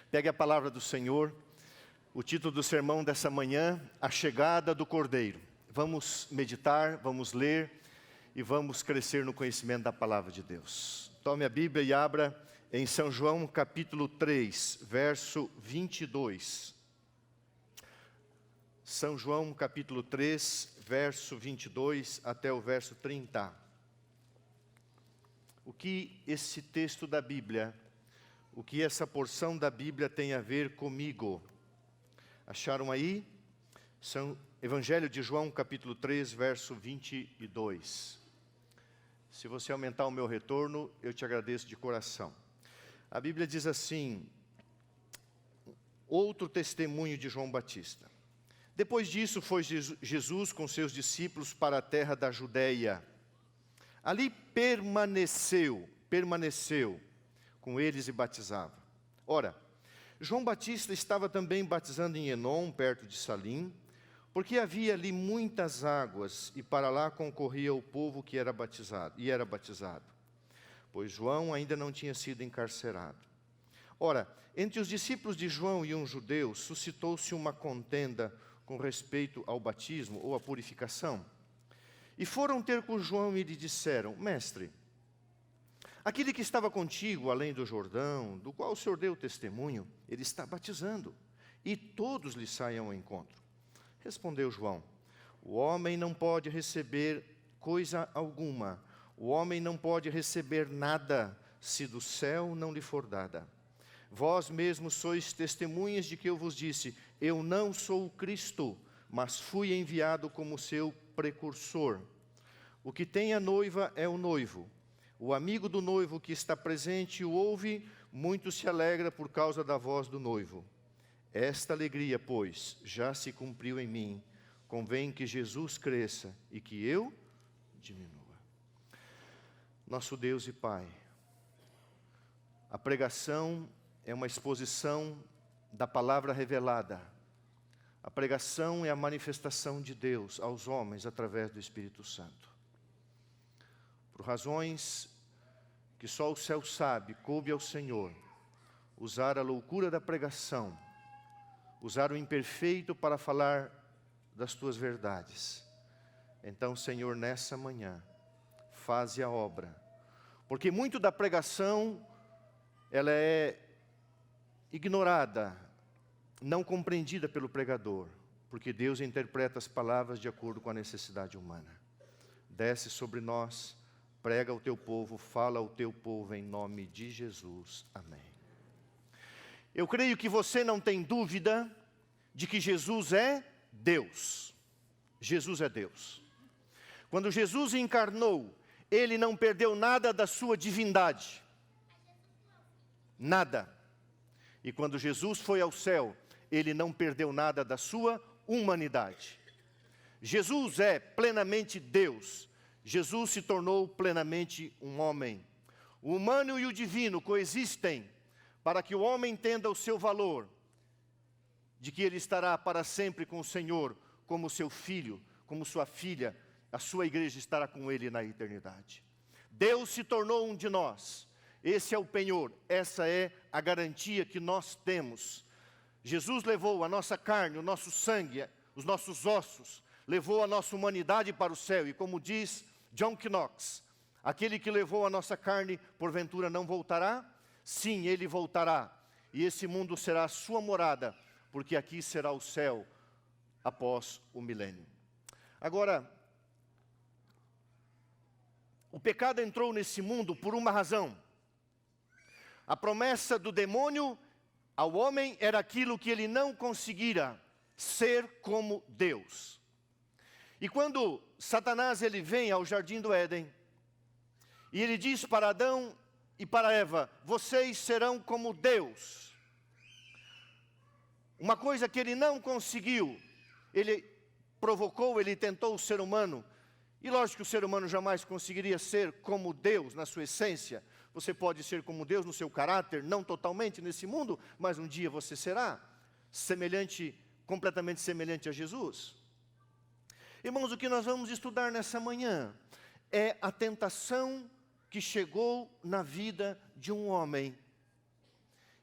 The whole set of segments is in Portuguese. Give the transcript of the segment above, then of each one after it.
Pegue a palavra do Senhor, o título do sermão dessa manhã, A Chegada do Cordeiro. Vamos meditar, vamos ler e vamos crescer no conhecimento da palavra de Deus. Tome a Bíblia e abra em São João capítulo 3, verso 22. São João capítulo 3, verso 22 até o verso 30. O que esse texto da Bíblia, o que essa porção da Bíblia tem a ver comigo? Acharam aí? Evangelho de João capítulo 3, verso 22. Se você aumentar o meu retorno, eu te agradeço de coração. A Bíblia diz assim: outro testemunho de João Batista. Depois disso foi Jesus com seus discípulos para a terra da Judeia. Ali permaneceu com eles e batizava. Ora, João Batista estava também batizando em Enom, perto de Salim, porque havia ali muitas águas e para lá concorria o povo que era batizado, pois João ainda não tinha sido encarcerado. Ora, entre os discípulos de João e um judeu suscitou-se uma contenda com respeito ao batismo ou à purificação. E foram ter com João e lhe disseram: Mestre, aquele que estava contigo além do Jordão, do qual o Senhor deu testemunho, ele está batizando, e todos lhe saem ao encontro. Respondeu João: o homem não pode receber coisa alguma, o homem não pode receber nada, se do céu não lhe for dada. Vós mesmos sois testemunhas de que eu vos disse: eu não sou o Cristo, mas fui enviado como seu precursor. O que tem a noiva é o noivo. O amigo do noivo que está presente o ouve, muito se alegra por causa da voz do noivo. Esta alegria, pois, já se cumpriu em mim. Convém que Jesus cresça e que eu diminua. Nosso Deus e Pai, a pregação é uma exposição da palavra revelada. A pregação é a manifestação de Deus aos homens através do Espírito Santo. Por razões que só o céu sabe, coube ao Senhor usar a loucura da pregação, usar o imperfeito para falar das tuas verdades. Então, Senhor, nessa manhã, faze a obra, porque muito da pregação ela é ignorada, não compreendida pelo pregador, porque Deus interpreta as palavras de acordo com a necessidade humana. Desce sobre nós, prega ao teu povo, fala ao teu povo em nome de Jesus. Amém. Eu creio que você não tem dúvida de que Jesus é Deus. Jesus é Deus. Quando Jesus encarnou, Ele não perdeu nada da sua divindade. Nada. E quando Jesus foi ao céu, Ele não perdeu nada da sua humanidade. Jesus é plenamente Deus. Jesus se tornou plenamente um homem. O humano e o divino coexistem para que o homem entenda o seu valor, de que ele estará para sempre com o Senhor, como seu filho, como sua filha, a sua igreja estará com ele na eternidade. Deus se tornou um de nós. Esse é o penhor, essa é a garantia que nós temos. Jesus levou a nossa carne, o nosso sangue, os nossos ossos, levou a nossa humanidade para o céu. E como diz John Knox, aquele que levou a nossa carne, porventura não voltará? Sim, ele voltará. E esse mundo será a sua morada, porque aqui será o céu após o milênio. Agora, o pecado entrou nesse mundo por uma razão. A promessa do demônio ao homem era aquilo que ele não conseguira, ser como Deus. E quando Satanás ele vem ao jardim do Éden, e ele diz para Adão e para Eva: vocês serão como Deus. Uma coisa que ele não conseguiu, ele provocou, ele tentou o ser humano. E lógico que o ser humano jamais conseguiria ser como Deus na sua essência. Você pode ser como Deus no seu caráter, não totalmente nesse mundo, mas um dia você será completamente semelhante a Jesus. Irmãos, o que nós vamos estudar nessa manhã é a tentação que chegou na vida de um homem.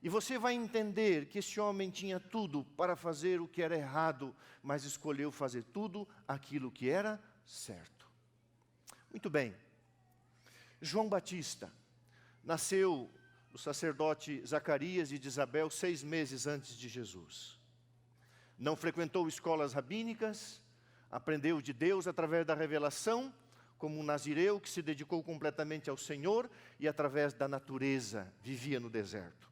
E você vai entender que esse homem tinha tudo para fazer o que era errado, mas escolheu fazer tudo aquilo que era certo. Muito bem. João Batista nasceu do sacerdote Zacarias e de Isabel 6 meses antes de Jesus. Não frequentou escolas rabínicas, aprendeu de Deus através da revelação, como um nazireu que se dedicou completamente ao Senhor e através da natureza vivia no deserto.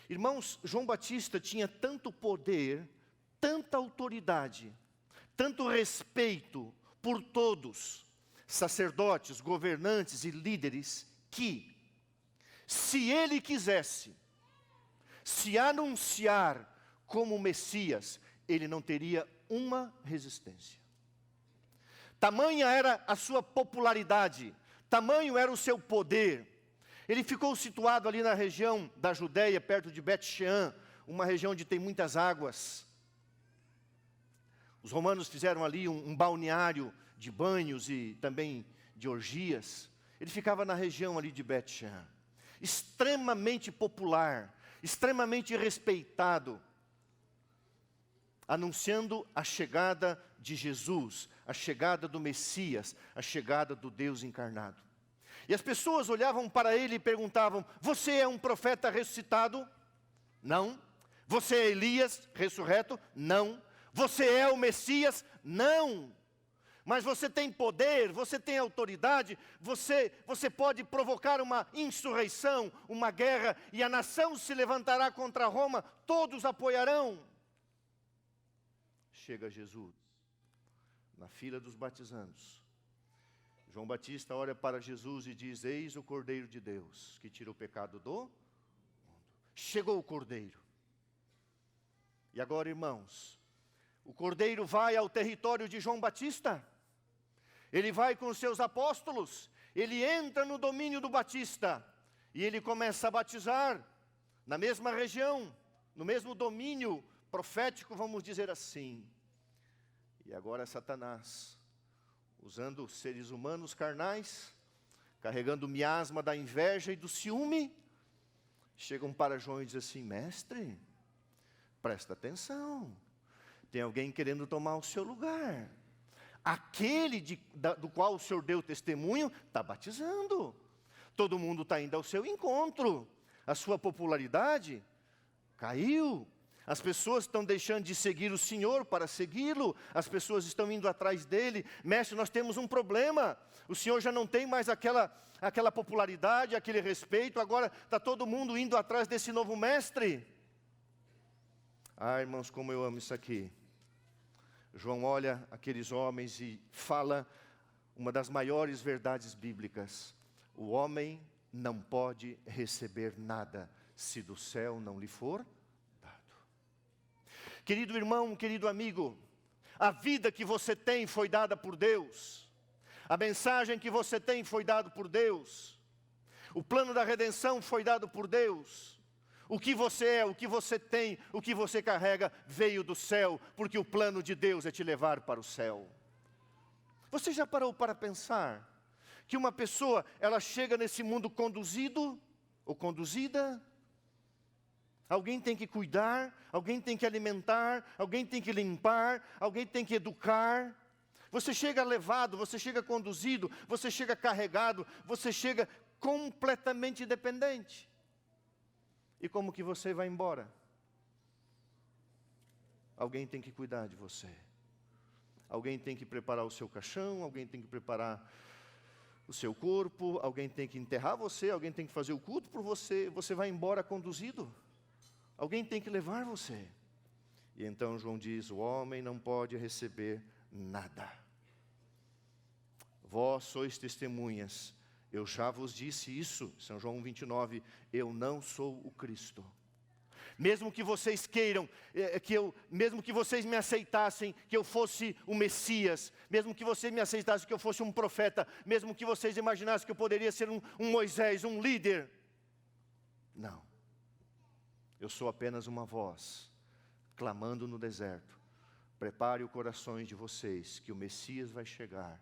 Irmãos, João Batista tinha tanto poder, tanta autoridade, tanto respeito por todos, sacerdotes, governantes e líderes, que, se ele quisesse se anunciar como Messias, ele não teria uma resistência. Tamanha era a sua popularidade, tamanho era o seu poder. Ele ficou situado ali na região da Judéia, perto de Bet-Shean, uma região onde tem muitas águas. Os romanos fizeram ali um balneário de banhos e também de orgias. Ele ficava na região ali de Bet-Shean. Extremamente popular, extremamente respeitado, anunciando a chegada de Jesus, a chegada do Messias, a chegada do Deus encarnado. E as pessoas olhavam para ele e perguntavam: você é um profeta ressuscitado? Não. Você é Elias ressurreto? Não. Você é o Messias? Não. Mas você tem poder, você tem autoridade, você pode provocar uma insurreição, uma guerra, e a nação se levantará contra Roma, todos apoiarão. Chega Jesus, na fila dos batizandos. João Batista olha para Jesus e diz: eis o Cordeiro de Deus, que tira o pecado do mundo. Chegou o Cordeiro. E agora, irmãos, o Cordeiro vai ao território de João Batista. Ele vai com os seus apóstolos. Ele entra no domínio do Batista. E ele começa a batizar na mesma região, no mesmo domínio profético, vamos dizer assim. E agora Satanás, usando seres humanos carnais, carregando o miasma da inveja e do ciúme, chegam para João e dizem assim: mestre, presta atenção, tem alguém querendo tomar o seu lugar. Aquele do qual o Senhor deu testemunho está batizando. Todo mundo está indo ao seu encontro. A sua popularidade caiu. As pessoas estão deixando de seguir o Senhor para segui-lo. As pessoas estão indo atrás dele. Mestre, nós temos um problema. O Senhor já não tem mais aquela popularidade, aquele respeito. Agora está todo mundo indo atrás desse novo mestre. Ah, irmãos, como eu amo isso aqui. João olha aqueles homens e fala uma das maiores verdades bíblicas: o homem não pode receber nada se do céu não lhe for dado. Querido irmão, querido amigo, a vida que você tem foi dada por Deus, a mensagem que você tem foi dada por Deus, o plano da redenção foi dado por Deus. O que você é, o que você tem, o que você carrega, veio do céu, porque o plano de Deus é te levar para o céu. Você já parou para pensar que uma pessoa, ela chega nesse mundo conduzido ou conduzida? Alguém tem que cuidar, alguém tem que alimentar, alguém tem que limpar, alguém tem que educar. Você chega levado, você chega conduzido, você chega carregado, você chega completamente dependente. E como que você vai embora? Alguém tem que cuidar de você. Alguém tem que preparar o seu caixão, alguém tem que preparar o seu corpo, alguém tem que enterrar você, alguém tem que fazer o culto por você. Você vai embora conduzido. Alguém tem que levar você. E então João diz: o homem não pode receber nada. Vós sois testemunhas. Eu já vos disse isso, São João 29, eu não sou o Cristo. Mesmo que vocês queiram, mesmo que vocês me aceitassem que eu fosse o Messias, mesmo que vocês me aceitassem que eu fosse um profeta, mesmo que vocês imaginassem que eu poderia ser um Moisés, um líder. Não. Eu sou apenas uma voz, clamando no deserto. Prepare os corações de vocês, que o Messias vai chegar.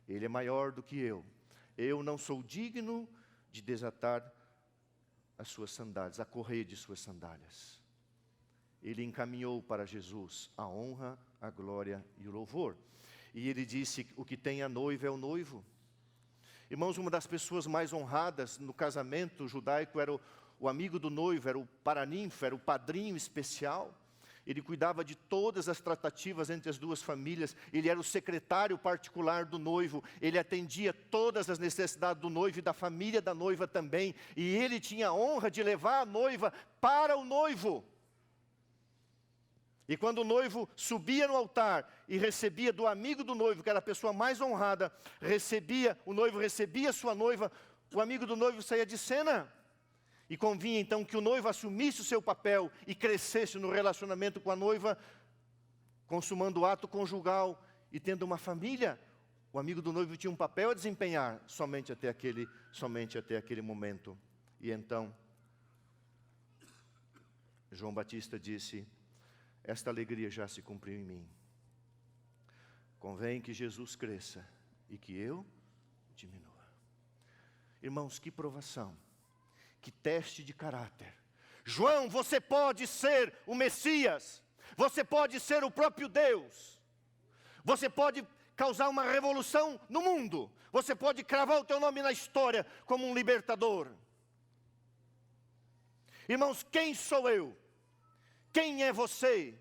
Ele é maior do que eu. Eu não sou digno de desatar as suas sandálias, a correia de suas sandálias. Ele encaminhou para Jesus a honra, a glória e o louvor. E ele disse: o que tem a noiva é o noivo. Irmãos, uma das pessoas mais honradas no casamento judaico era o amigo do noivo, era o paraninfo, era o padrinho especial. Ele cuidava de todas as tratativas entre as duas famílias. Ele era o secretário particular do noivo. Ele atendia todas as necessidades do noivo e da família da noiva também. E ele tinha a honra de levar a noiva para o noivo. E quando o noivo subia no altar e recebia do amigo do noivo, que era a pessoa mais honrada, o noivo recebia sua noiva, o amigo do noivo saía de cena. E convinha então que o noivo assumisse o seu papel e crescesse no relacionamento com a noiva, consumando o ato conjugal e tendo uma família. O amigo do noivo tinha um papel a desempenhar somente até aquele momento. E então, João Batista disse: esta alegria já se cumpriu em mim. Convém que Jesus cresça e que eu diminua. Irmãos, que provação. Que teste de caráter. João, você pode ser o Messias. Você pode ser o próprio Deus. Você pode causar uma revolução no mundo. Você pode cravar o teu nome na história como um libertador. Irmãos, quem sou eu? Quem é você?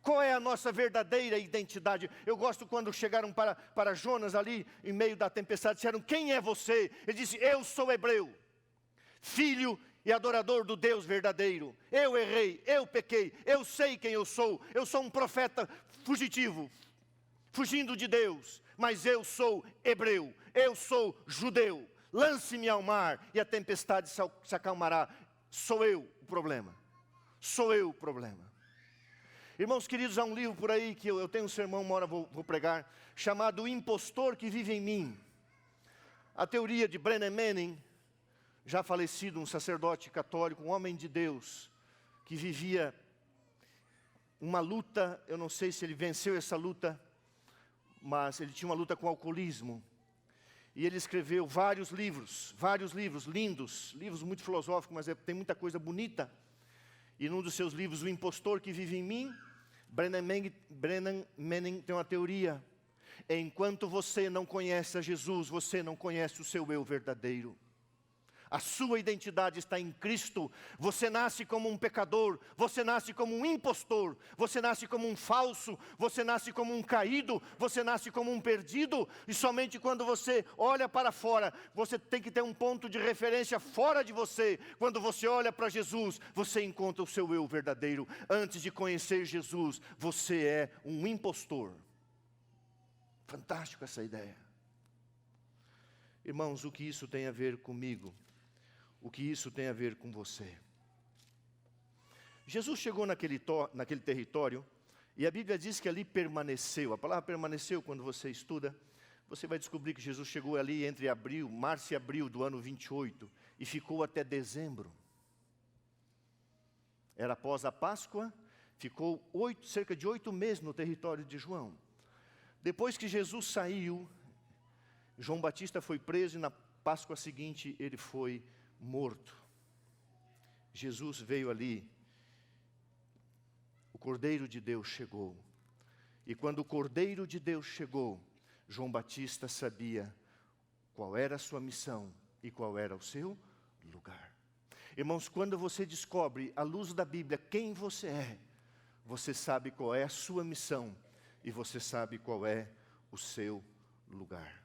Qual é a nossa verdadeira identidade? Eu gosto quando chegaram para Jonas ali, em meio da tempestade, disseram: quem é você? Ele disse: eu sou hebreu, filho e adorador do Deus verdadeiro. Eu errei, eu pequei, eu sei quem eu sou um profeta fugitivo, fugindo de Deus, mas eu sou hebreu, eu sou judeu. Lance-me ao mar e a tempestade se acalmará. Sou eu o problema, sou eu o problema. Irmãos queridos, há um livro por aí que eu tenho um sermão, uma hora vou pregar, chamado O Impostor que Vive em Mim. A teoria de Brennan Manning, já falecido, um sacerdote católico, um homem de Deus, que vivia uma luta. Eu não sei se ele venceu essa luta, mas ele tinha uma luta com o alcoolismo. E ele escreveu vários livros lindos, livros muito filosóficos, mas tem muita coisa bonita. E num dos seus livros, O Impostor que Vive em Mim, Brennan Manning tem uma teoria: enquanto você não conhece a Jesus, você não conhece o seu eu verdadeiro. A sua identidade está em Cristo. Você nasce como um pecador, você nasce como um impostor, você nasce como um falso, você nasce como um caído, você nasce como um perdido. E somente quando você olha para fora, você tem que ter um ponto de referência fora de você. Quando você olha para Jesus, você encontra o seu eu verdadeiro. Antes de conhecer Jesus, você é um impostor. Fantástico essa ideia. Irmãos, o que isso tem a ver comigo? O que isso tem a ver com você? Jesus chegou naquele território, e a Bíblia diz que ali permaneceu. A palavra permaneceu, quando você estuda, você vai descobrir que Jesus chegou ali entre março e abril do ano 28, e ficou até dezembro. Era após a Páscoa, ficou cerca de 8 meses no território de João. Depois que Jesus saiu, João Batista foi preso, e na Páscoa seguinte ele foi morto. Jesus veio ali, o Cordeiro de Deus chegou. E quando o Cordeiro de Deus chegou, João Batista sabia qual era a sua missão e qual era o seu lugar. Irmãos, quando você descobre, à luz da Bíblia, quem você é, você sabe qual é a sua missão e você sabe qual é o seu lugar.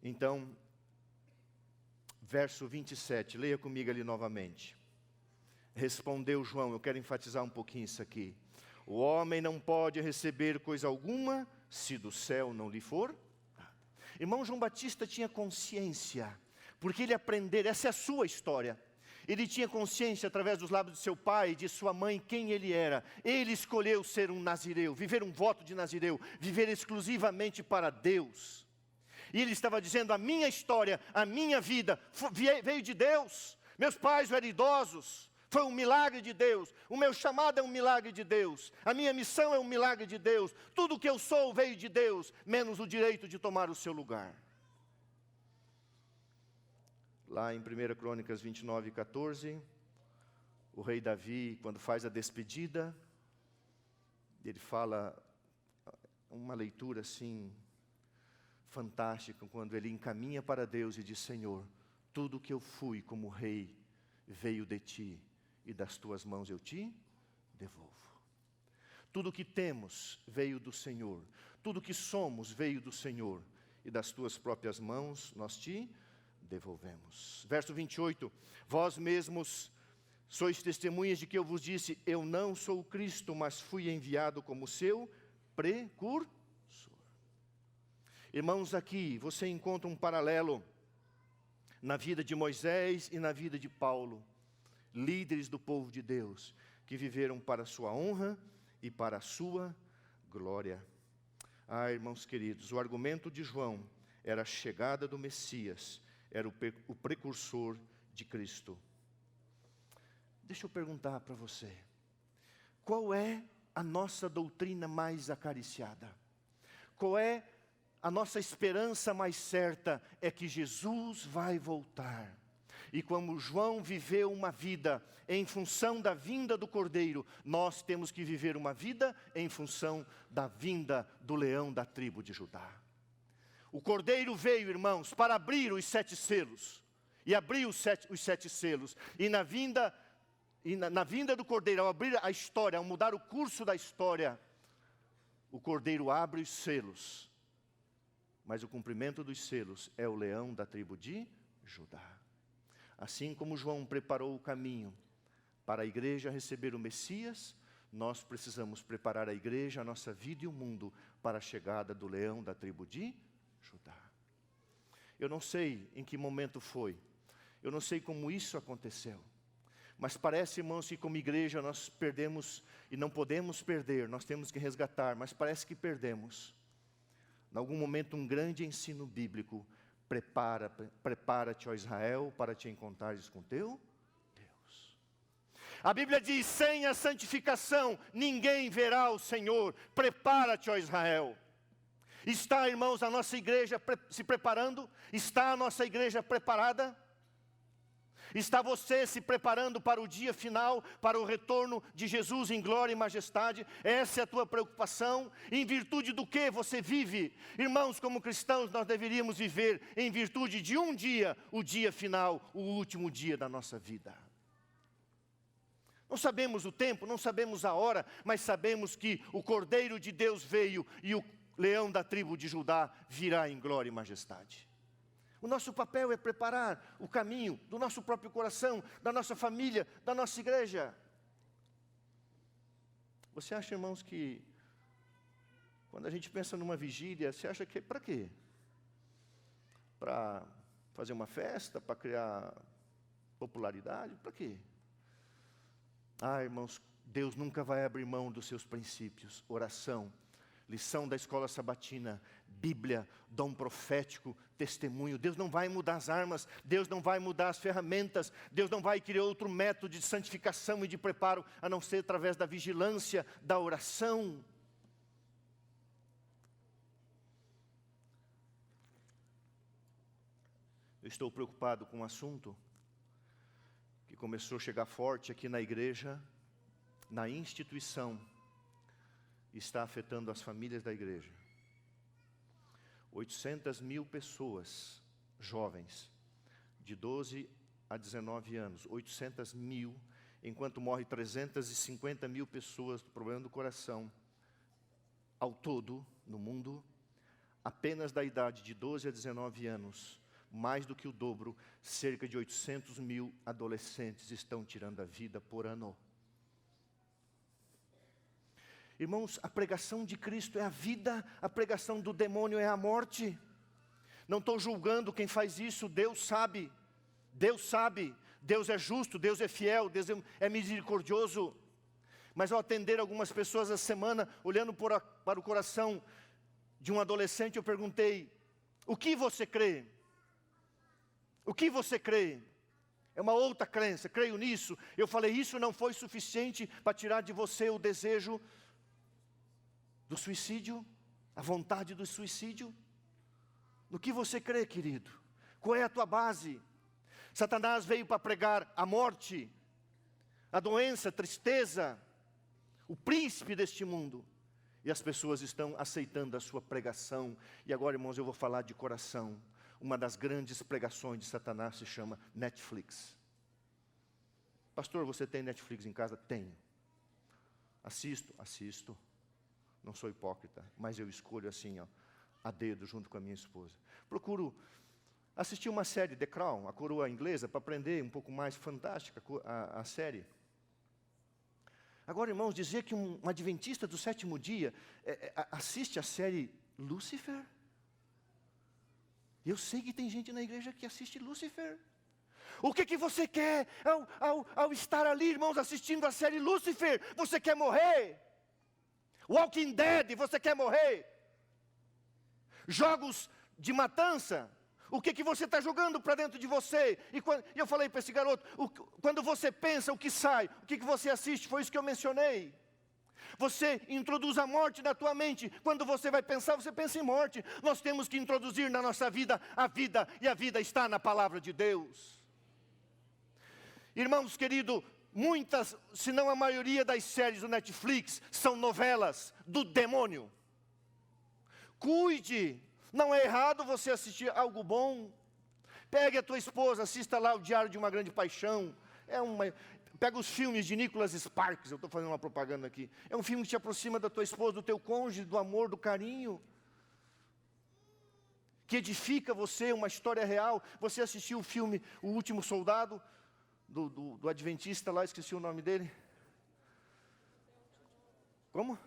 Então, verso 27, leia comigo ali novamente. Respondeu João, eu quero enfatizar um pouquinho isso aqui: o homem não pode receber coisa alguma se do céu não lhe for dado. Irmão, João Batista tinha consciência, porque ele aprendeu, essa é a sua história. Ele tinha consciência através dos lábios de seu pai e de sua mãe quem ele era. Ele escolheu ser um nazireu, viver um voto de nazireu, viver exclusivamente para Deus. E ele estava dizendo: a minha história, a minha vida veio de Deus. Meus pais eram idosos, foi um milagre de Deus. O meu chamado é um milagre de Deus. A minha missão é um milagre de Deus. Tudo o que eu sou veio de Deus, menos o direito de tomar o seu lugar. Lá em 1 Crônicas 29, 14, o rei Davi, quando faz a despedida, ele fala uma leitura assim, fantástica, quando ele encaminha para Deus e diz: Senhor, tudo que eu fui como rei veio de ti, e das tuas mãos eu te devolvo. Tudo que temos veio do Senhor, tudo que somos veio do Senhor, e das tuas próprias mãos nós te devolvemos. Verso 28, vós mesmos sois testemunhas de que eu vos disse, eu não sou o Cristo, mas fui enviado como seu precursor. Irmãos, aqui você encontra um paralelo na vida de Moisés e na vida de Paulo, líderes do povo de Deus, que viveram para a sua honra e para a sua glória. Ah, irmãos queridos, o argumento de João era a chegada do Messias, era o precursor de Cristo. Deixa eu perguntar para você, qual é a nossa doutrina mais acariciada? Qual é a nossa esperança mais certa? É que Jesus vai voltar. E como João viveu uma vida em função da vinda do Cordeiro, nós temos que viver uma vida em função da vinda do leão da tribo de Judá. O Cordeiro veio, irmãos, para abrir os 7 selos. E abriu os sete selos. E na vinda do Cordeiro, ao abrir a história, ao mudar o curso da história, o Cordeiro abre os selos. Mas o cumprimento dos selos é o leão da tribo de Judá. Assim como João preparou o caminho para a igreja receber o Messias, nós precisamos preparar a igreja, a nossa vida e o mundo para a chegada do leão da tribo de Judá. Eu não sei em que momento foi, eu não sei como isso aconteceu, mas parece, irmãos, que como igreja nós perdemos e não podemos perder, nós temos que resgatar, mas parece que perdemos. Em algum momento um grande ensino bíblico: prepara-te, ó Israel, para te encontrares com teu Deus. A Bíblia diz, sem a santificação ninguém verá o Senhor. Prepara-te, ó Israel. Está, irmãos, a nossa igreja se preparando? Está a nossa igreja preparada? Está você se preparando para o dia final, para o retorno de Jesus em glória e majestade? Essa é a tua preocupação? Em virtude do que você vive? Irmãos, como cristãos, nós deveríamos viver em virtude de um dia, o dia final, o último dia da nossa vida. Não sabemos o tempo, não sabemos a hora, mas sabemos que o Cordeiro de Deus veio e o leão da tribo de Judá virá em glória e majestade. O nosso papel é preparar o caminho do nosso próprio coração, da nossa família, da nossa igreja. Você acha, irmãos, que quando a gente pensa numa vigília, você acha que para quê? Para fazer uma festa, para criar popularidade? Para quê? Ah, irmãos, Deus nunca vai abrir mão dos seus princípios. Oração, lição da escola sabatina, Bíblia, dom profético, testemunho. Deus não vai mudar as armas, Deus não vai mudar as ferramentas, Deus não vai criar outro método de santificação e de preparo, a não ser através da vigilância, da oração. Eu estou preocupado com um assunto que começou a chegar forte aqui na igreja, na instituição, e está afetando as famílias da igreja. 800 mil pessoas, jovens, de 12 a 19 anos, 800 mil, enquanto morre 350 mil pessoas do problema do coração, ao todo, no mundo, apenas da idade de 12 a 19 anos, mais do que o dobro, cerca de 800 mil adolescentes estão tirando a vida por ano. Irmãos, a pregação de Cristo é a vida, a pregação do demônio é a morte. Não estou julgando quem faz isso, Deus sabe, Deus é justo, Deus é fiel, Deus é misericordioso. Mas ao atender algumas pessoas essa semana, olhando para o coração de um adolescente, eu perguntei: o que você crê? O que você crê? É uma outra crença, creio nisso. Eu falei, isso não foi suficiente para tirar de você o desejo do suicídio, a vontade do suicídio? No que você crê, querido? Qual é a tua base? Satanás veio para pregar a morte, a doença, a tristeza, o príncipe deste mundo. E as pessoas estão aceitando a sua pregação. E agora, irmãos, eu vou falar de coração. Uma das grandes pregações de Satanás se chama Netflix. Pastor, você tem Netflix em casa? Tenho. Assisto. Não sou hipócrita, mas eu escolho assim, a dedo, junto com a minha esposa. Procuro assistir uma série, The Crown, a coroa inglesa, para aprender um pouco mais, fantástica a série. Agora, irmãos, dizer que um adventista do sétimo dia assiste a série Lúcifer? Eu sei que tem gente na igreja que assiste Lúcifer. O que você quer ao estar ali, irmãos, assistindo a série Lúcifer? Você quer morrer? Walking Dead, você quer morrer? Jogos de matança? O que você está jogando para dentro de você? E eu falei para esse garoto, quando você pensa, o que sai? O que você assiste? Foi isso que eu mencionei. Você introduz a morte na tua mente. Quando você vai pensar, você pensa em morte. Nós temos que introduzir na nossa vida a vida. E a vida está na palavra de Deus. Irmãos queridos, muitas, se não a maioria das séries do Netflix são novelas do demônio. Cuide. Não é errado você assistir algo bom. Pegue a tua esposa, assista lá o Diário de uma Grande Paixão. Pega os filmes de Nicholas Sparks, eu estou fazendo uma propaganda aqui. É um filme que te aproxima da tua esposa, do teu cônjuge, do amor, do carinho. Que edifica você, uma história real. Você assistiu o filme O Último Soldado, do Adventista lá, esqueci o nome dele. Como?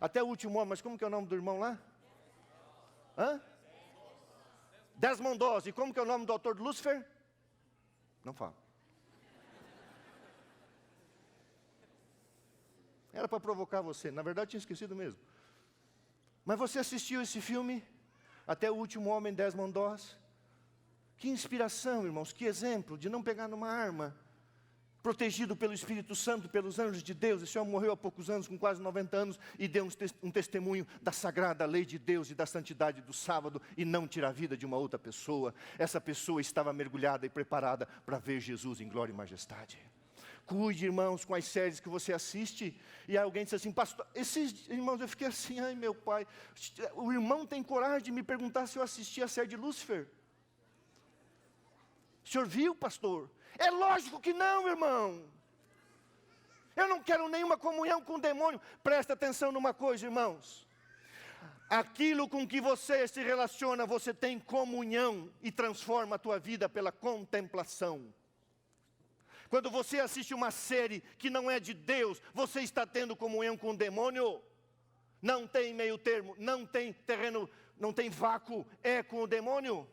Até o Último Homem, mas como que é o nome do irmão lá? Desmond Doss. E como que é o nome do autor de Lúcifer? Não fala. Era para provocar você. Na verdade, tinha esquecido mesmo. Mas você assistiu esse filme? Até o Último Homem, Desmond Doss? Que inspiração, irmãos. Que exemplo de não pegar numa arma. Protegido pelo Espírito Santo, pelos anjos de Deus. Esse homem morreu há poucos anos, com quase 90 anos, e deu um testemunho da sagrada lei de Deus e da santidade do sábado, e não tira a vida de uma outra pessoa. Essa pessoa estava mergulhada e preparada para ver Jesus em glória e majestade. Cuide, irmãos, com as séries que você assiste. E alguém disse assim, pastor, esses irmãos, eu fiquei assim, ai meu pai, o irmão tem coragem de me perguntar se eu assisti a série de Lúcifer. O senhor viu, pastor? É lógico que não, irmão. Eu não quero nenhuma comunhão com o demônio. Presta atenção numa coisa, irmãos. Aquilo com que você se relaciona, você tem comunhão e transforma a tua vida pela contemplação. Quando você assiste uma série que não é de Deus, você está tendo comunhão com o demônio. Não tem meio termo, não tem terreno, não tem vácuo, é com o demônio.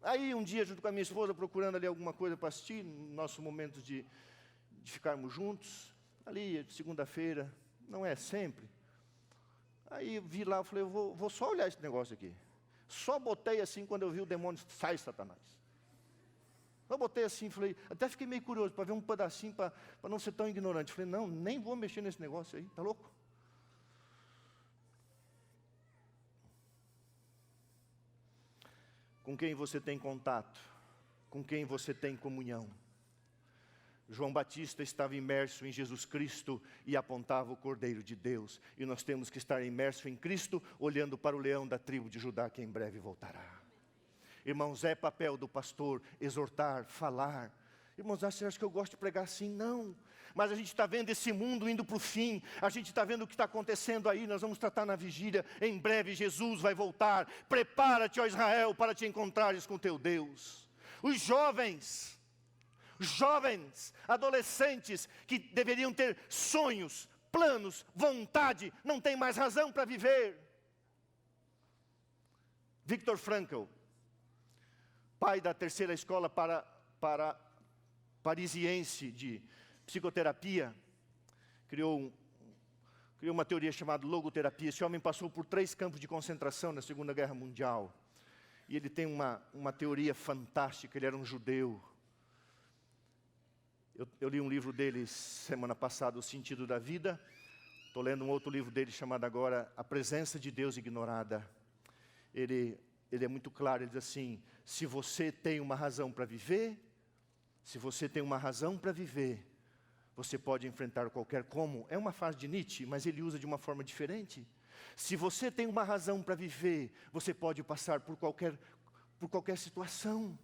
Aí um dia, junto com a minha esposa, procurando ali alguma coisa para assistir, no nosso momento de ficarmos juntos, ali, segunda-feira, não é sempre. Aí vi lá, eu falei, eu vou só olhar esse negócio aqui. Só botei assim, quando eu vi o demônio, sai Satanás. Eu botei assim, falei, até fiquei meio curioso, para ver um pedacinho, para não ser tão ignorante. Falei, não, nem vou mexer nesse negócio aí, tá louco? Com quem você tem contato? Com quem você tem comunhão? João Batista estava imerso em Jesus Cristo e apontava o Cordeiro de Deus. E nós temos que estar imerso em Cristo, olhando para o leão da tribo de Judá, que em breve voltará. Irmãos, é papel do pastor exortar, falar. Irmãos, você acha que eu gosto de pregar assim? Não. Mas a gente está vendo esse mundo indo para o fim. A gente está vendo o que está acontecendo aí. Nós vamos tratar na vigília. Em breve Jesus vai voltar. Prepara-te, ó Israel, para te encontrares com teu Deus. Os jovens, adolescentes que deveriam ter sonhos, planos, vontade, não têm mais razão para viver. Viktor Frankl, pai da terceira escola parisiense de psicoterapia, criou uma teoria chamada logoterapia. Esse homem passou por 3 campos de concentração na Segunda Guerra Mundial. E ele tem uma teoria fantástica. Ele era um judeu. Eu li um livro dele semana passada, O Sentido da Vida. Estou lendo um outro livro dele chamado agora A Presença de Deus Ignorada. Ele ele é muito claro, ele diz assim: se você tem uma razão para viver, se você tem uma razão para viver, você pode enfrentar qualquer como. É uma frase de Nietzsche, mas ele usa de uma forma diferente. Se você tem uma razão para viver, você pode passar por qualquer situação.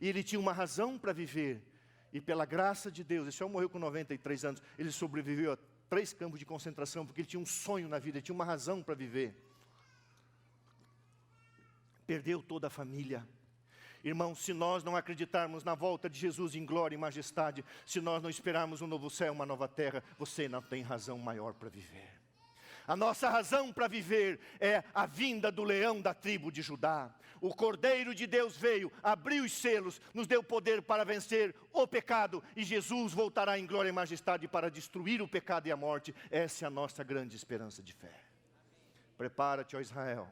E ele tinha uma razão para viver. E pela graça de Deus, ele só morreu com 93 anos, ele sobreviveu a 3 campos de concentração, porque ele tinha um sonho na vida, ele tinha uma razão para viver. Perdeu toda a família. Irmãos, se nós não acreditarmos na volta de Jesus em glória e majestade, se nós não esperarmos um novo céu, uma nova terra, você não tem razão maior para viver. A nossa razão para viver é a vinda do leão da tribo de Judá. O Cordeiro de Deus veio, abriu os selos, nos deu poder para vencer o pecado, e Jesus voltará em glória e majestade para destruir o pecado e a morte. Essa é a nossa grande esperança de fé. Prepara-te, ó Israel.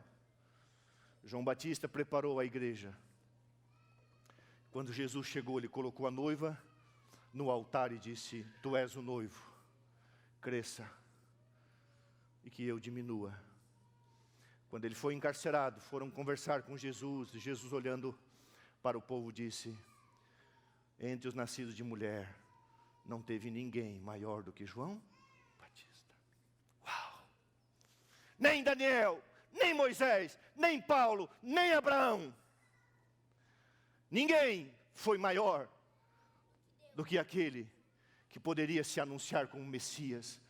João Batista preparou a igreja. Quando Jesus chegou, ele colocou a noiva no altar e disse: tu és o noivo, cresça e que eu diminua. Quando ele foi encarcerado, foram conversar com Jesus, e Jesus, olhando para o povo, disse: entre os nascidos de mulher, não teve ninguém maior do que João Batista. Uau! Nem Daniel, nem Moisés, nem Paulo, nem Abraão. Ninguém foi maior do que aquele que poderia se anunciar como Messias,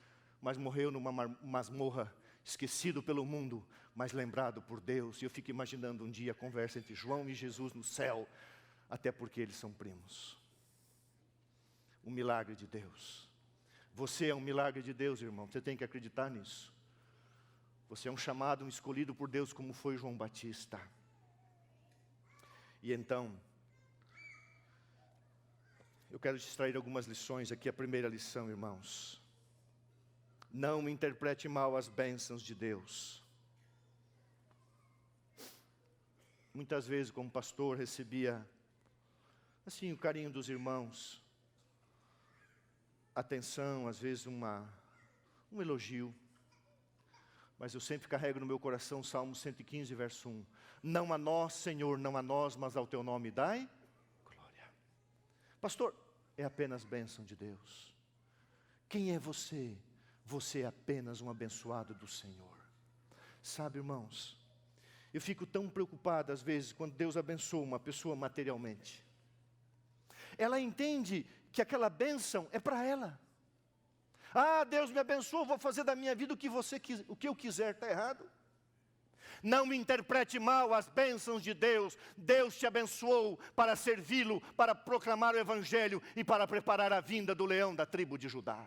mas morreu numa masmorra, esquecido pelo mundo, mas lembrado por Deus. E eu fico imaginando um dia a conversa entre João e Jesus no céu, até porque eles são primos. Um milagre de Deus. Você é um milagre de Deus, irmão, você tem que acreditar nisso. Você é um chamado, um escolhido por Deus, como foi João Batista. E então, eu quero te extrair algumas lições aqui. A primeira lição, irmãos: não interprete mal as bênçãos de Deus. Muitas vezes, como pastor, recebia assim o carinho dos irmãos, atenção, às vezes um elogio. Mas eu sempre carrego no meu coração o Salmo 115, verso 1. Não a nós, Senhor, não a nós, mas ao teu nome dai glória. Pastor, é apenas bênção de Deus. Quem é você? Você é apenas um abençoado do Senhor. Sabe, irmãos, eu fico tão preocupado às vezes quando Deus abençoa uma pessoa materialmente. Ela entende que aquela bênção é para ela. Ah, Deus me abençoou, vou fazer da minha vida o que eu quiser. Está errado. Não me interprete mal as bênçãos de Deus. Deus te abençoou para servi-lo, para proclamar o Evangelho e para preparar a vinda do leão da tribo de Judá.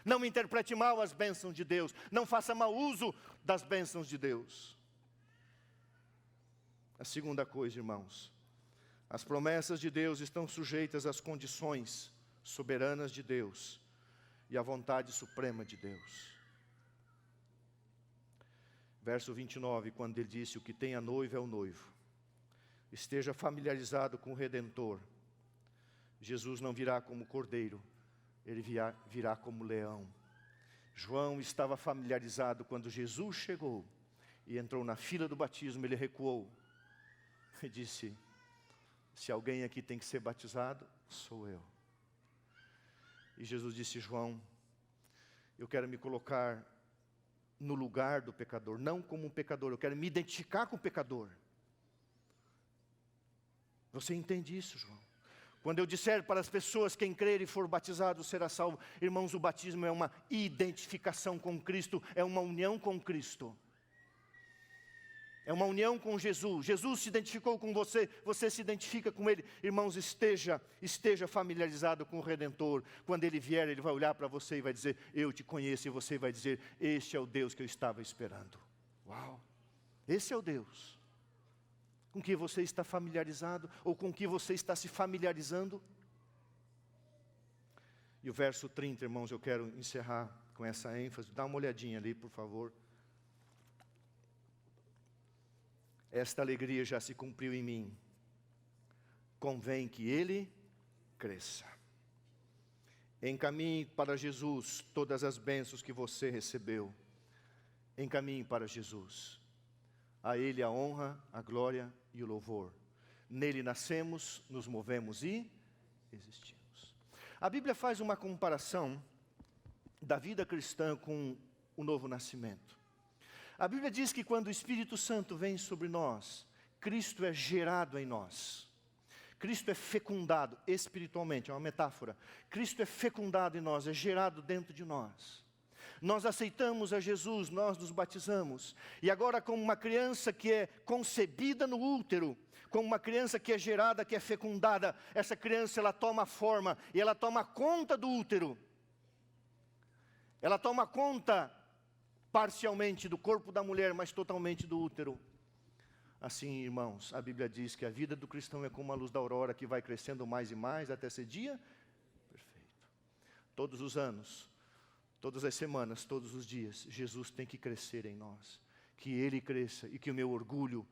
Não me interprete mal as bênçãos de Deus. Não faça mau uso das bênçãos de Deus. A segunda coisa, irmãos: as promessas de Deus estão sujeitas às condições soberanas de Deus e à vontade suprema de Deus. Verso 29, quando ele disse: o que tem a noiva é o noivo. Esteja familiarizado com o Redentor. Jesus não virá como cordeiro, ele virá como leão. João estava familiarizado quando Jesus chegou e entrou na fila do batismo. Ele recuou e disse: se alguém aqui tem que ser batizado, sou eu. E Jesus disse: João, eu quero me colocar no lugar do pecador, não como um pecador, eu quero me identificar com o pecador. Você entende isso, João? Quando eu disser para as pessoas: quem crer e for batizado será salvo. Irmãos, o batismo é uma identificação com Cristo, é uma união com Cristo. É uma união com Jesus. Jesus se identificou com você, você se identifica com Ele. Irmãos, esteja familiarizado com o Redentor. Quando Ele vier, Ele vai olhar para você e vai dizer: eu te conheço. E você vai dizer: este é o Deus que eu estava esperando. Uau! Esse é o Deus com que você está familiarizado, ou com que você está se familiarizando. E o verso 30, irmãos, eu quero encerrar com essa ênfase. Dá uma olhadinha ali, por favor. Esta alegria já se cumpriu em mim. Convém que ele cresça. Encaminhe para Jesus todas as bênçãos que você recebeu. Encaminhe para Jesus. A Ele a honra, a glória e o louvor. Nele nascemos, nos movemos e existimos. A Bíblia faz uma comparação da vida cristã com o novo nascimento. A Bíblia diz que quando o Espírito Santo vem sobre nós, Cristo é gerado em nós. Cristo é fecundado espiritualmente, é uma metáfora. Cristo é fecundado em nós, é gerado dentro de nós. Nós aceitamos a Jesus, nós nos batizamos. E agora, como uma criança que é concebida no útero, como uma criança que é gerada, que é fecundada, essa criança ela toma forma e ela toma conta do útero. Ela toma conta parcialmente do corpo da mulher, mas totalmente do útero. Assim, irmãos, a Bíblia diz que a vida do cristão é como a luz da aurora que vai crescendo mais e mais até ser dia perfeito. Todos os anos, todas as semanas, todos os dias, Jesus tem que crescer em nós. Que Ele cresça e que o meu orgulho,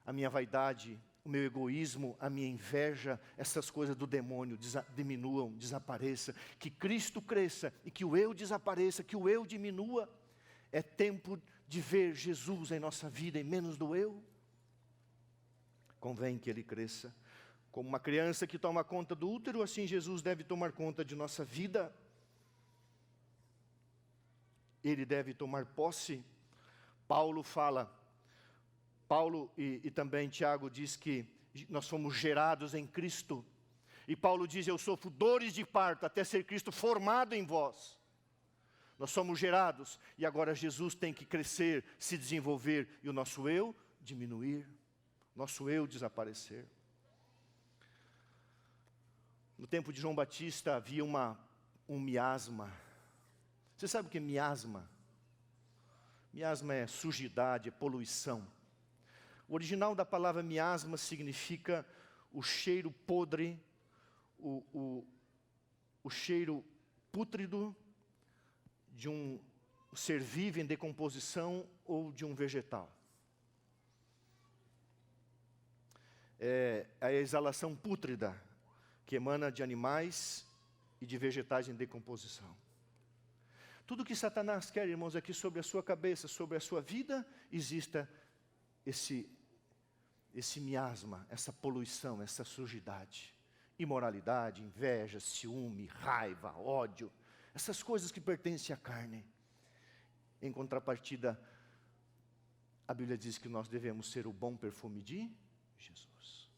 a minha vaidade, o meu egoísmo, a minha inveja, essas coisas do demônio diminuam, desapareça. Que Cristo cresça e que o eu desapareça, que o eu diminua. É tempo de ver Jesus em nossa vida e menos do eu. Convém que Ele cresça. Como uma criança que toma conta do útero, assim Jesus deve tomar conta de nossa vida. Ele deve tomar posse. Paulo e também Tiago diz que nós fomos gerados em Cristo. E Paulo diz, eu sofro dores de parto até ser Cristo formado em vós. Nós somos gerados e agora Jesus tem que crescer, se desenvolver e o nosso eu diminuir, nosso eu desaparecer. No tempo de João Batista havia um miasma. Você sabe o que é miasma? Miasma é sujidade, é poluição. O original da palavra miasma significa o cheiro podre, o cheiro pútrido de um ser vivo em decomposição ou de um vegetal. É a exalação pútrida que emana de animais e de vegetais em decomposição. Tudo que Satanás quer, irmãos, é que sobre a sua cabeça, sobre a sua vida, exista esse miasma, essa poluição, essa sujidade. Imoralidade, inveja, ciúme, raiva, ódio. Essas coisas que pertencem à carne. Em contrapartida, a Bíblia diz que nós devemos ser o bom perfume de Jesus.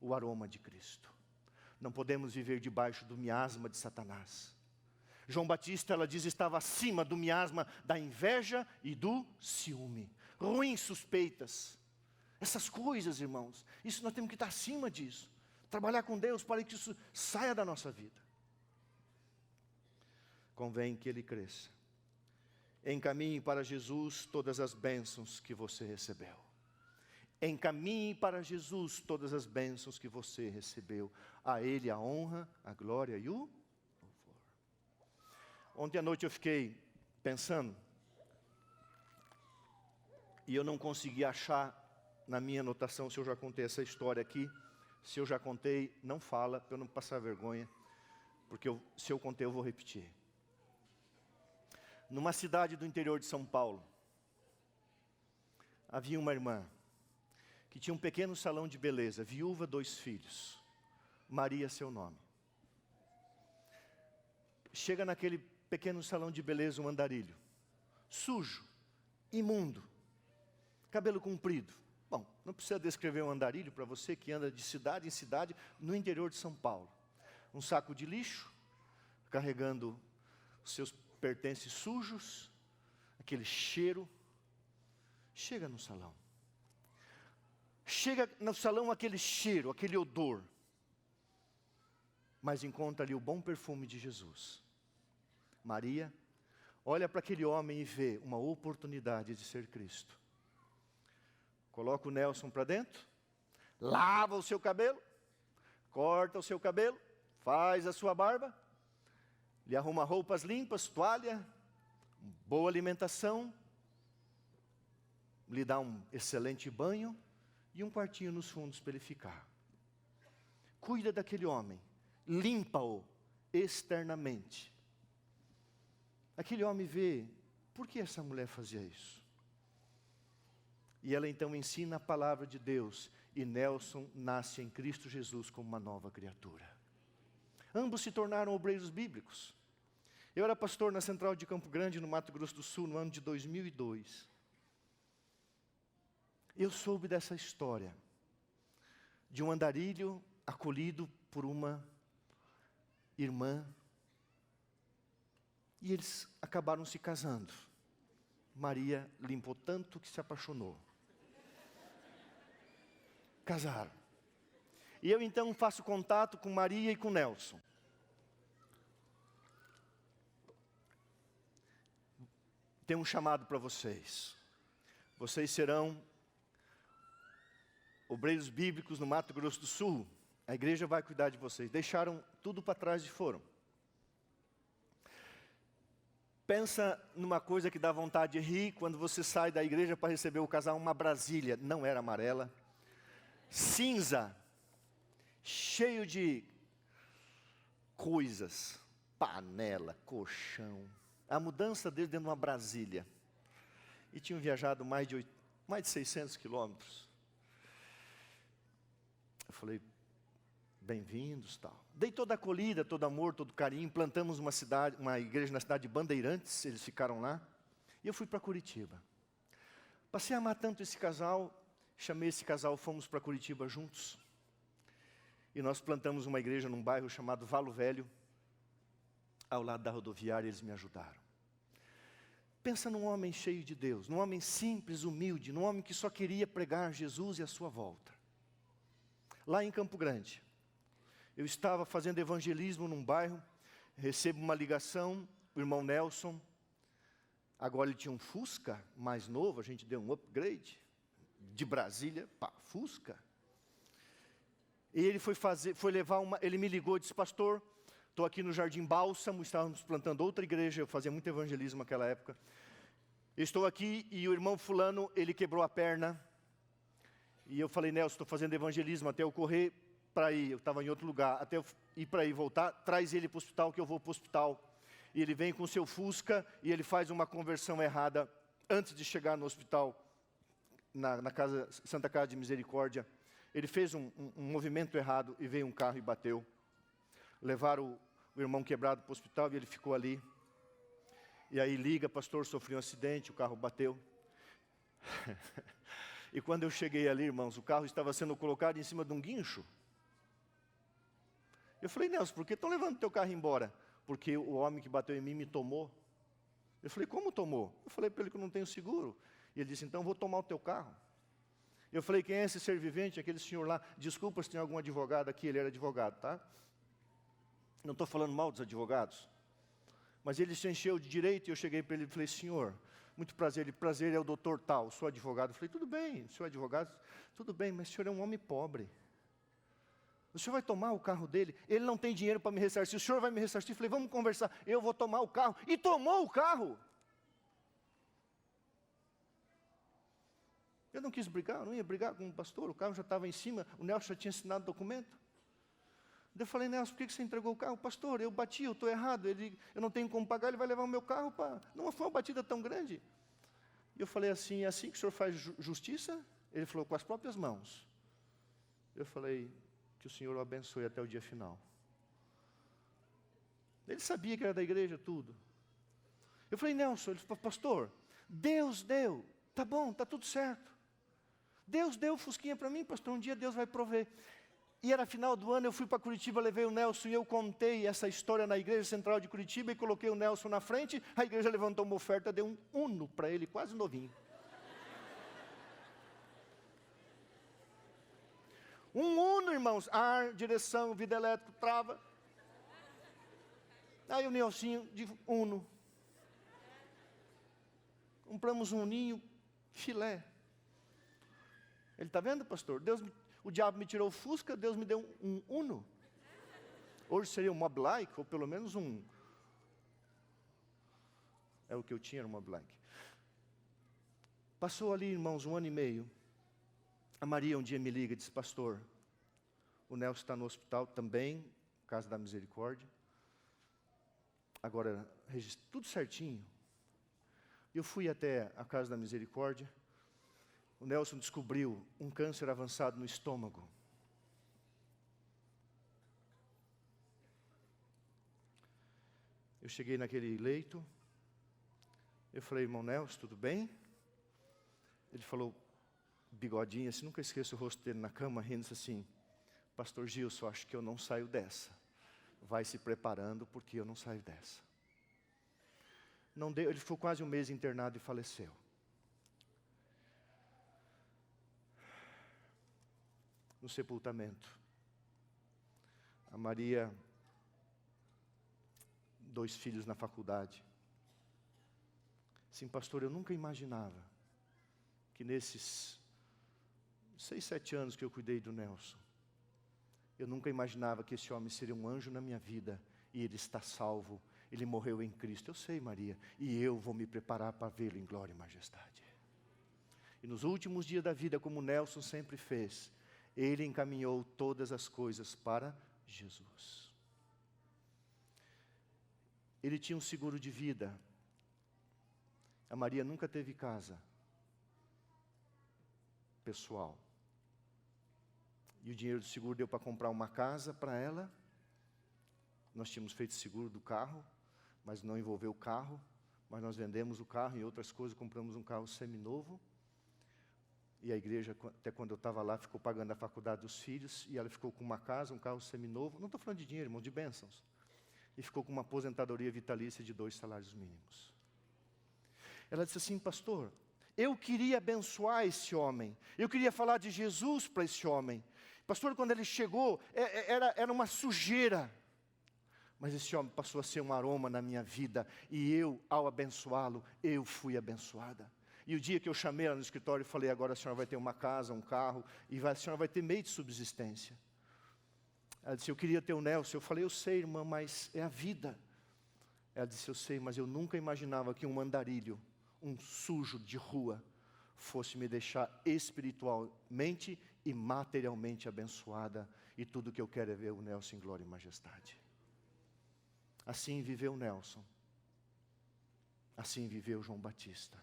O aroma de Cristo. Não podemos viver debaixo do miasma de Satanás. João Batista, ela diz, estava acima do miasma da inveja e do ciúme. Ruins suspeitas. Essas coisas, irmãos, isso nós temos que estar acima disso. Trabalhar com Deus para que isso saia da nossa vida. Convém que Ele cresça. Encaminhe para Jesus todas as bênçãos que você recebeu. Encaminhe para Jesus todas as bênçãos que você recebeu. A Ele a honra, a glória e o louvor. Ontem à noite eu fiquei pensando, e eu não consegui achar na minha anotação se eu já contei essa história aqui. Se eu já contei, não fala, para eu não passar vergonha, porque se eu contei eu vou repetir. Numa cidade do interior de São Paulo, havia uma irmã que tinha um pequeno salão de beleza, viúva, 2 filhos. Maria, seu nome. Chega naquele pequeno salão de beleza um andarilho, sujo, imundo, cabelo comprido. Bom, não precisa descrever um andarilho para você que anda de cidade em cidade no interior de São Paulo. Um saco de lixo, carregando os seus pertences sujos, aquele cheiro. Chega no salão. Chega no salão aquele cheiro, aquele odor. Mas encontra ali o bom perfume de Jesus. Maria olha para aquele homem e vê uma oportunidade de ser Cristo. Coloca o Nelson para dentro, lava o seu cabelo, corta o seu cabelo, faz a sua barba, lhe arruma roupas limpas, toalha, boa alimentação, lhe dá um excelente banho e um quartinho nos fundos para ele ficar. Cuida daquele homem, limpa-o externamente. Aquele homem vê, por que essa mulher fazia isso? E ela então ensina a palavra de Deus. E Nelson nasce em Cristo Jesus como uma nova criatura. Ambos se tornaram obreiros bíblicos. Eu era pastor na Central de Campo Grande, no Mato Grosso do Sul, no ano de 2002. Eu soube dessa história, de um andarilho acolhido por uma irmã, e eles acabaram se casando. Maria limpou tanto que se apaixonou. Casaram. E eu então faço contato com Maria e com Nelson. Tenho um chamado para vocês. Vocês serão obreiros bíblicos no Mato Grosso do Sul. A igreja vai cuidar de vocês. Deixaram tudo para trás e foram. Pensa numa coisa que dá vontade de rir, quando você sai da igreja para receber o casal, uma Brasília, não era amarela, cinza, cheio de coisas, panela, colchão. A mudança deles dentro de uma Brasília. E tinham viajado mais de 600 quilômetros. Eu falei, bem-vindos, tal. Dei toda a acolhida, todo amor, todo carinho. Plantamos uma igreja na cidade de Bandeirantes, eles ficaram lá. E eu fui para Curitiba. Passei a amar tanto esse casal, chamei esse casal, fomos para Curitiba juntos. E nós plantamos uma igreja num bairro chamado Valo Velho, ao lado da rodoviária. Eles me ajudaram. Pensa num homem cheio de Deus, num homem simples, humilde, num homem que só queria pregar Jesus e a sua volta. Lá em Campo Grande, eu estava fazendo evangelismo num bairro, recebo uma ligação, o irmão Nelson, agora ele tinha um Fusca mais novo, a gente deu um upgrade, de Brasília para Fusca. E ele ele me ligou e disse, pastor, estou aqui no Jardim Bálsamo, estávamos plantando outra igreja, eu fazia muito evangelismo naquela época. Estou aqui e o irmão fulano, ele quebrou a perna. E eu falei, Nelson, estou fazendo evangelismo, até eu correr para ir, eu estava em outro lugar, até eu ir para ir voltar, traz ele para o hospital, que eu vou para o hospital. E ele vem com seu Fusca e ele faz uma conversão errada antes de chegar no hospital, na Santa Casa de Misericórdia. Ele fez um movimento errado e veio um carro e bateu. Levaram o irmão quebrado para o hospital e ele ficou ali. E aí liga, pastor, sofri um acidente, o carro bateu. E quando eu cheguei ali, irmãos, o carro estava sendo colocado em cima de um guincho. Eu falei, Nelson, por que estão levando teu carro embora? Porque o homem que bateu em mim me tomou. Eu falei, como tomou? Eu falei para ele que eu não tenho seguro. E ele disse, então vou tomar o teu carro. Eu falei, quem é esse ser vivente? Aquele senhor lá. Desculpa se tem algum advogado aqui, ele era advogado, tá? Não estou falando mal dos advogados. Mas ele se encheu de direito e eu cheguei para ele e falei, senhor, muito prazer. Ele, prazer, é o doutor tal, sou advogado. Eu falei, tudo bem, senhor advogado, tudo bem, mas o senhor é um homem pobre. O senhor vai tomar o carro dele? Ele não tem dinheiro para me ressarcir. O senhor vai me ressarcir? Eu falei, vamos conversar. Eu vou tomar o carro. E tomou o carro. Eu não quis brigar, eu não ia brigar com o pastor. O carro já estava em cima, o Nelson já tinha assinado o documento. Eu falei, Nelson, por que você entregou o carro? Pastor, eu bati, eu estou errado. Eu não tenho como pagar, ele vai levar o meu carro para... Não foi uma batida tão grande. E eu falei assim, é assim que o senhor faz justiça? Ele falou, com as próprias mãos. Eu falei, que o Senhor o abençoe até o dia final. Ele sabia que era da igreja, tudo. Eu falei, Nelson, ele falou, pastor, Deus deu, tá bom, tá tudo certo. Deus deu fusquinha para mim, pastor, um dia Deus vai prover. E era final do ano, eu fui para Curitiba, levei o Nelson e eu contei essa história na igreja central de Curitiba e coloquei o Nelson na frente, a igreja levantou uma oferta, deu um Uno para ele, quase novinho. Um Uno, irmãos, ar, direção, vida elétrica, trava. Aí o Nelsinho de Uno. Compramos um Uninho, filé. Ele está vendo, pastor? O diabo me tirou o Fusca, Deus me deu um Uno. Hoje seria um Moblike, ou pelo menos um... É o que eu tinha, era um Moblike. Passou ali, irmãos, 1 ano e meio. A Maria um dia me liga e diz, pastor, o Nelson está no hospital também, Casa da Misericórdia. Agora, tudo certinho. Eu fui até a Casa da Misericórdia. o Nelson descobriu um câncer avançado no estômago. Eu cheguei naquele leito, eu falei, irmão Nelson, tudo bem? Ele falou, bigodinho, assim, nunca esqueço o rosto dele na cama, rindo assim, pastor Gilson, acho que eu não saio dessa. Vai se preparando, porque eu não saio dessa. Não deu, ele ficou quase um mês internado e faleceu. No sepultamento, a Maria, 2 filhos na faculdade. Sim, pastor, eu nunca imaginava que nesses 6, 7 anos que eu cuidei do Nelson, eu nunca imaginava que esse homem seria um anjo na minha vida, e ele está salvo, ele morreu em Cristo. Eu sei, Maria, e eu vou me preparar para vê-lo em glória e majestade. E nos últimos dias da vida, como Nelson sempre fez, ele encaminhou todas as coisas para Jesus. Ele tinha um seguro de vida. A Maria nunca teve casa pessoal. E o dinheiro do seguro deu para comprar uma casa para ela. Nós tínhamos feito seguro do carro, mas não envolveu o carro. Mas nós vendemos o carro e outras coisas, compramos um carro seminovo. E a igreja, até quando eu estava lá, ficou pagando a faculdade dos filhos. E ela ficou com uma casa, um carro seminovo. Não estou falando de dinheiro, irmão, de bênçãos. E ficou com uma aposentadoria vitalícia de 2 salários mínimos. Ela disse assim, pastor, eu queria abençoar esse homem. Eu queria falar de Jesus para esse homem. Pastor, quando ele chegou, era uma sujeira. Mas esse homem passou a ser um aroma na minha vida. E eu, ao abençoá-lo, eu fui abençoada. E o dia que eu chamei ela no escritório e falei, agora a senhora vai ter uma casa, um carro, e a senhora vai ter meio de subsistência. Ela disse, eu queria ter o Nelson. Eu falei, eu sei, irmã, mas é a vida. Ela disse, eu sei, mas eu nunca imaginava que um andarilho, um sujo de rua, fosse me deixar espiritualmente e materialmente abençoada. E tudo que eu quero é ver o Nelson em glória e majestade. Assim viveu o Nelson. Assim viveu João Batista.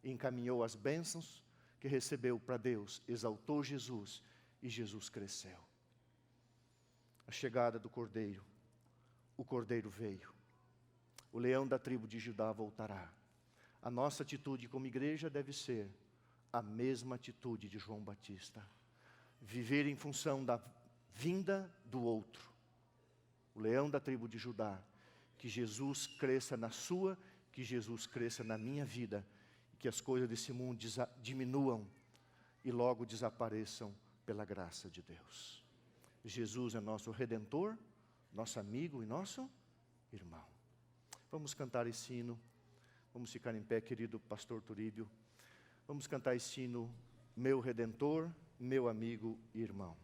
E encaminhou as bênçãos que recebeu para Deus, exaltou Jesus e Jesus cresceu. A chegada do Cordeiro, o Cordeiro veio. O leão da tribo de Judá voltará. A nossa atitude como igreja deve ser a mesma atitude de João Batista. Viver em função da vinda do outro. O leão da tribo de Judá. Que Jesus cresça na sua, que Jesus cresça na minha vida. Que as coisas desse mundo diminuam e logo desapareçam pela graça de Deus. Jesus é nosso Redentor, nosso amigo e nosso irmão. Vamos cantar esse hino. Vamos ficar em pé, querido pastor Turíbio. Vamos cantar esse hino, meu Redentor, meu amigo e irmão.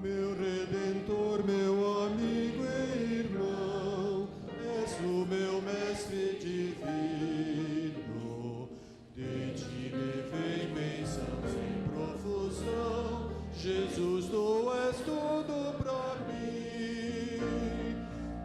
Meu Redentor, meu amigo e irmão, és o meu mestre divino. De ti me vem bênçãos em profusão. Jesus, tu és tudo pra mim.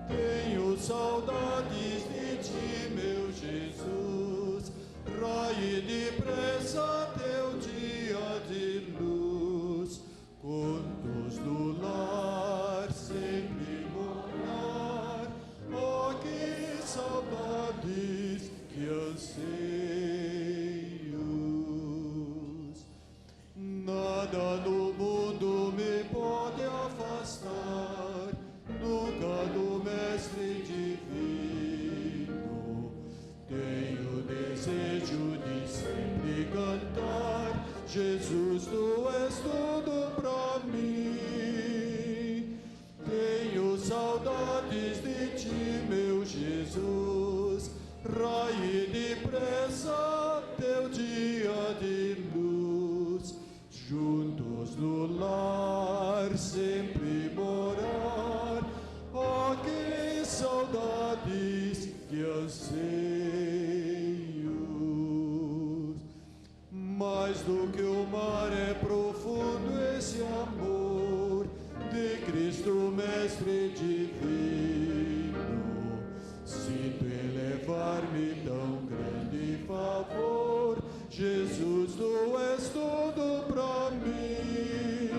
Tenho saudades de ti, meu Jesus. Raie depressa teu dia de luz. Contos do lar, sempre morar. Oh, que saudades, que anseios. Nada no mundo me pode afastar nunca do Mestre divino. Tenho desejo de sempre cantar. Jesus, tu és tudo pra mim. Tenho saudades de ti, meu Jesus. Raie depressa teu dia de luz. Juntos no lar sempre morar. Oh, que saudades, Mais do que o mar é profundo esse amor de Cristo Mestre divino. Sinto elevar-me tão grande favor, Jesus, tu és tudo pra mim.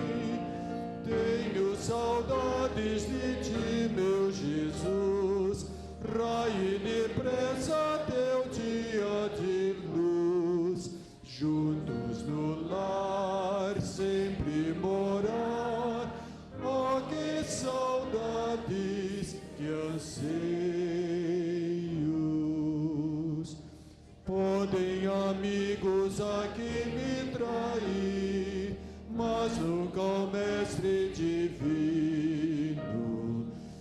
Tenho saudades de ti, meu Jesus, raio depressa teu dia de luz, juntos no lar sempre morar. Oh, que saudades, que anseios. Podem amigos aqui me trair, mas nunca o Mestre divino.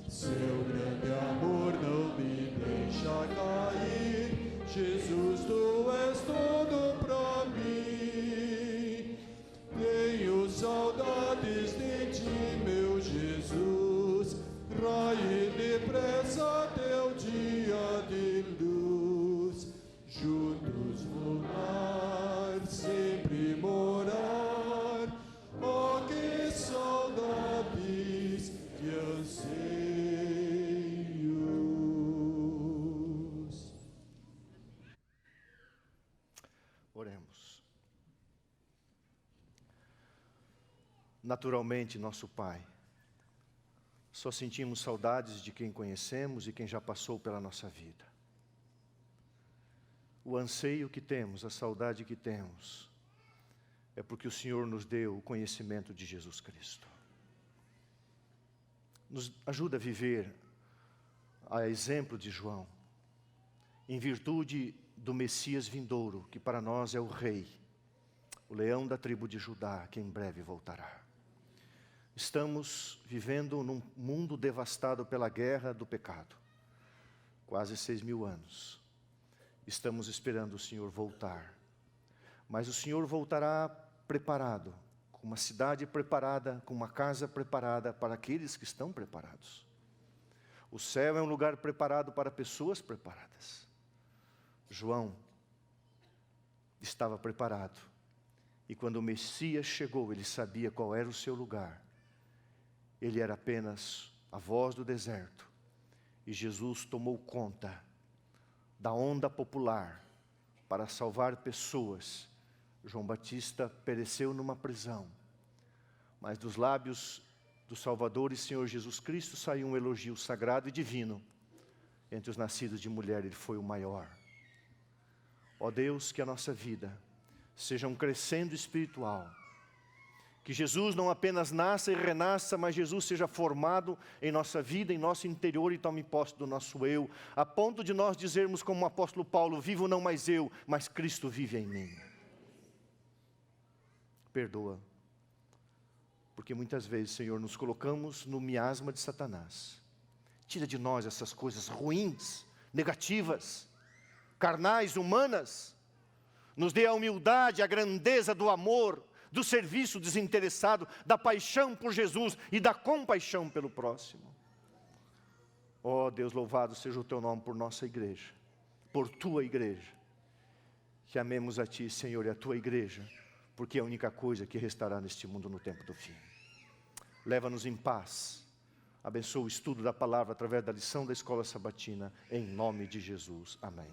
Seu grande amor não me deixa cair, Jesus, tu és tudo pra mim. Tenho saudades de ti, meu Jesus, raio depressa teu dia de luz, juntos no lar sempre morar. Oh, que saudades, que anseios. Oremos. Naturalmente, nosso Pai, só sentimos saudades de quem conhecemos e quem já passou pela nossa vida. O anseio que temos, a saudade que temos, é porque o Senhor nos deu o conhecimento de Jesus Cristo. Nos ajuda a viver a exemplo de João, em virtude do Messias vindouro, que para nós é o Rei, o leão da tribo de Judá, que em breve voltará. Estamos vivendo num mundo devastado pela guerra do pecado. Quase 6.000 anos. Estamos esperando o Senhor voltar. Mas o Senhor voltará preparado, com uma cidade preparada, com uma casa preparada para aqueles que estão preparados. O céu é um lugar preparado para pessoas preparadas. João estava preparado. E quando o Messias chegou, ele sabia qual era o seu lugar. Ele era apenas a voz do deserto. E Jesus tomou conta da onda popular para salvar pessoas. João Batista pereceu numa prisão. Mas dos lábios do Salvador e Senhor Jesus Cristo saiu um elogio sagrado e divino. Entre os nascidos de mulher, ele foi o maior. Ó Deus, que a nossa vida seja um crescendo espiritual. Que Jesus não apenas nasça e renasça, mas Jesus seja formado em nossa vida, em nosso interior e tome posse do nosso eu, a ponto de nós dizermos como o apóstolo Paulo, vivo não mais eu, mas Cristo vive em mim. Perdoa, porque muitas vezes, Senhor, nos colocamos no miasma de Satanás. Tira de nós essas coisas ruins, negativas, carnais, humanas. Nos dê a humildade, a grandeza do amor, do serviço desinteressado, da paixão por Jesus e da compaixão pelo próximo. Ó Deus, louvado seja o teu nome por nossa igreja, por tua igreja. Que amemos a ti, Senhor, e a tua igreja, porque é a única coisa que restará neste mundo no tempo do fim. Leva-nos em paz. Abençoa o estudo da palavra através da lição da escola sabatina, em nome de Jesus. Amém.